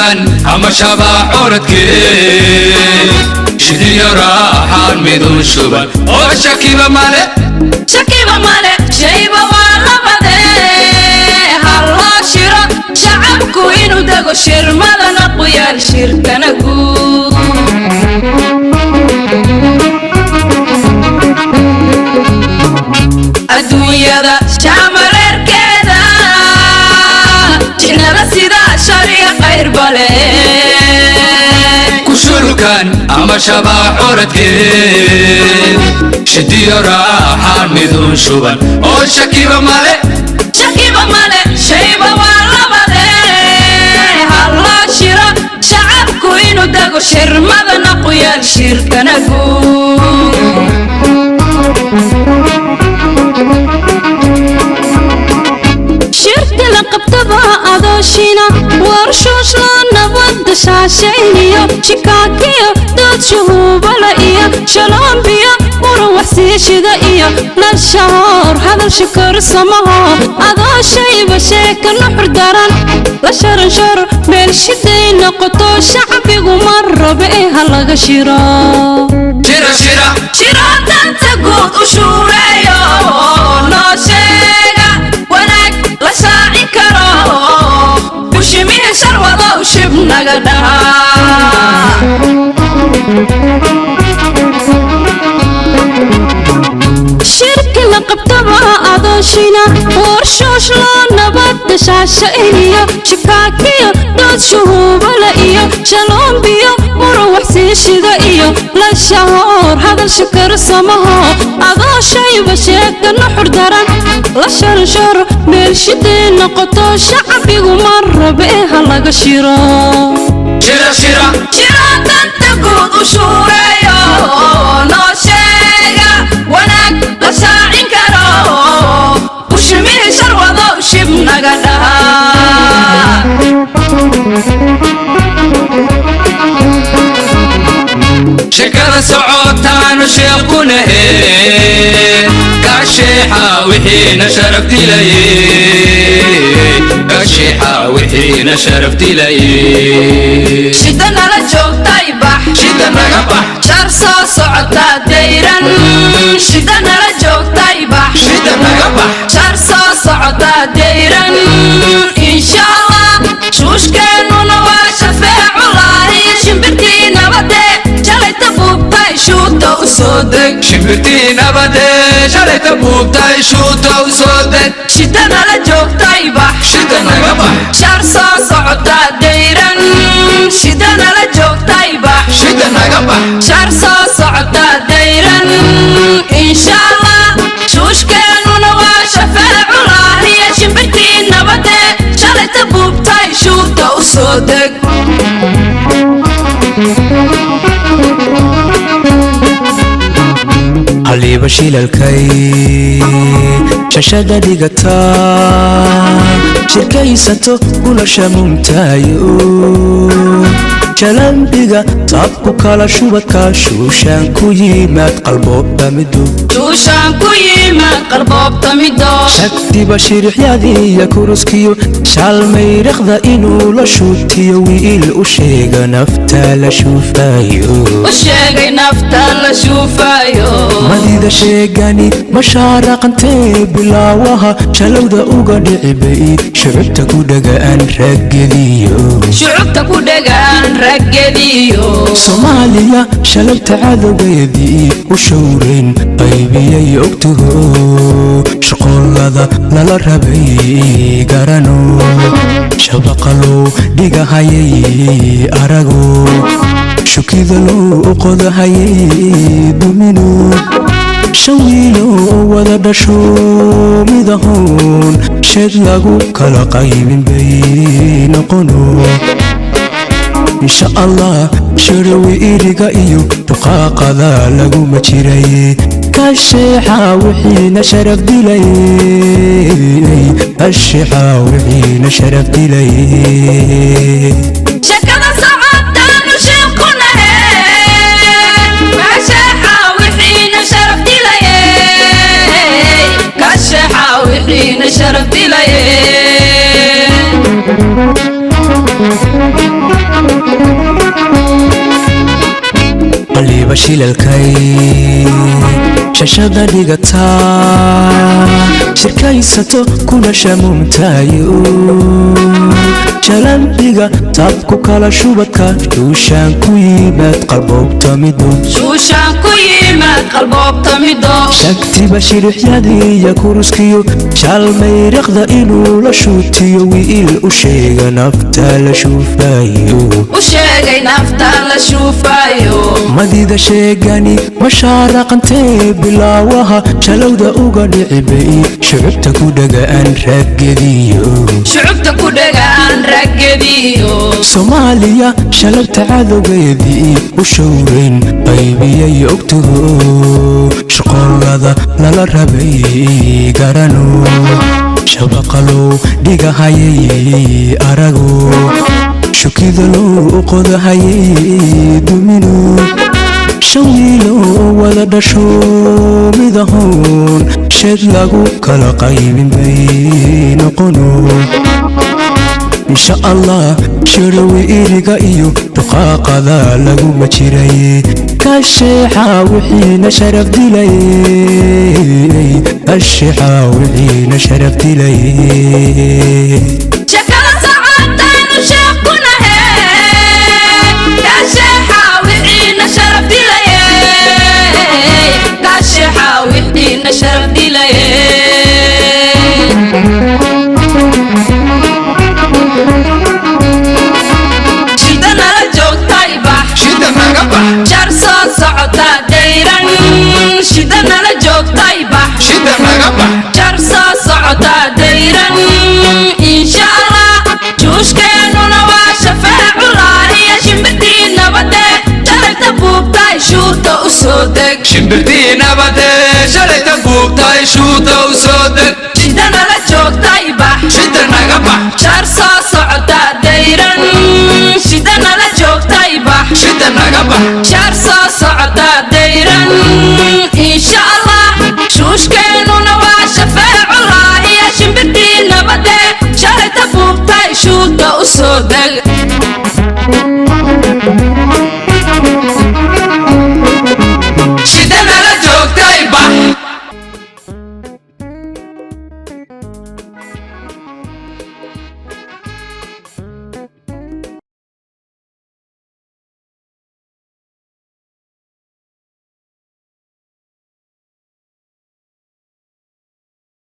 كان أما شبع عرضك شدي راحة ميدون شبان أو شكيبة مالك شيبة ولا بدي هلا شرا شعبكو إنو دقو شير ماذا نقويا الشركة نقول الدنيا ذا شامر كذا جينا رسيدا شريا غير بالي كشلو كان أما شبع عرضك شدي راحة ميدون شبان أو شكيبة مالك شيبة ولا بدي هلا شرا شعبكو إنو دقو شير ماذا نقويا الشركة نقول شركة لقبتها أدوشينا ورشوش لنا ود شاشينيو شكاكيو دود شهوب لئيا شلون بيا وروح سيشيدا إيا للشهور هذا الشكر سماها أدوشي بشيك النحر داران لشرن شر بالشدين نقطو شعبي ومر بإيها لغا شيرا تنتقود وشوريو نوشيغا وناك لشاعي كرو وشميه شروضا وشبنا قدها شركة لقبتها أدوشينا ورشوش لنا بد شاشينيو شكاكيو دود شهوب لئيو شلون بيو وروح سيشيدا إيو للشهور هذا الشكر سماها أدوشي بشيك النحر داران لشرشر بالشدين نقطو شعبي ومر بإيها لغا شيرا تنتقود وشوريو نوشيغا وناك لشاعي كرو وشميه شروضا وشبنا قدها شكرا سعوتان وشيقونه كاشيحة وحين شرفت لي كاشيحة وحين شرفت لي شدنا لجوك طيبح شدنا قبح شرصو سعوتا ديران شدنا لجوك طيبح شدنا قبح شرصو سعوتا ديران إن شاء الله شوش كانوا نواشا فاع الله شمبرتي نبدي جلت بوبتاي شوتا وصودك شمبرتي نبدي جلت بوبتاي شوتا وصودك شدنا لجوك طيبح شدنا قبح شرصو سعوتا ديران شدنا لجوك طيبح شدنا قبح شرصو سعوتا ديران إن شاء الله شوش كانوا نواشا فاع الله شمبرتي نبدي جلت بوبتاي شوتا وصودك علي shilalkay shashada dhigata shirkaysato gulasha mumtaayo jalanbiga taabku kala shubadka shuushaan ku yimaad qalboobta mido shagtiba shirixyadiiya kuruskiyo shaalmayriqda inuu la shuutiyo wiil u sheega nafta la shuufayo madida sheegani mashaaraqantee bilaawaha shalowda uga dhicibay shucubta ku dhagaan raggediyo soomaaliya shalabta cadowgeedii u showrayn qaybiyay ogtaho shaqoolada lala rabay garano shabaqalow dhigahayay arago shukida loo qodahayay dumino shawiilo wada dhasho midahoon sheed lagu kala qaybin bay noqono insha allah shirawi iriga iyo duqaaqada laguma jiray kasheexa wixiina sharaf dilay kasheexa wixiina sharaf dilay شرف دلي shilalkay shashada dhigataa shirkaysato kuna shamuumtaayo jalambiga taabku kala shubadka shuushaan ku yimaad qalboobta mido shagtiba shirixyadiiya kuruskiyo shaalmayriqda inuu la shuutiyo wiil u sheega nafta la shuufayo madida sheegani mashaaraqantee bilaawaha shalowda uga dhicibay shucubta ku dhagaan raggediyo soomaaliya shalabta cadowgeedii u showrayn qaybiyay ogtaho shaqoolada lala rabay garano shabaqalow dhigahayay arago shukidalow qodahayay dumino shawiiloo wada dhasho midahoon sheed lagu kala qaybin bay noqono insha allah shirawi iriga iyo duqaaqada laguma jiray kasheexa wixiina sharaf dilay kasheexa wixiina sharaf dilay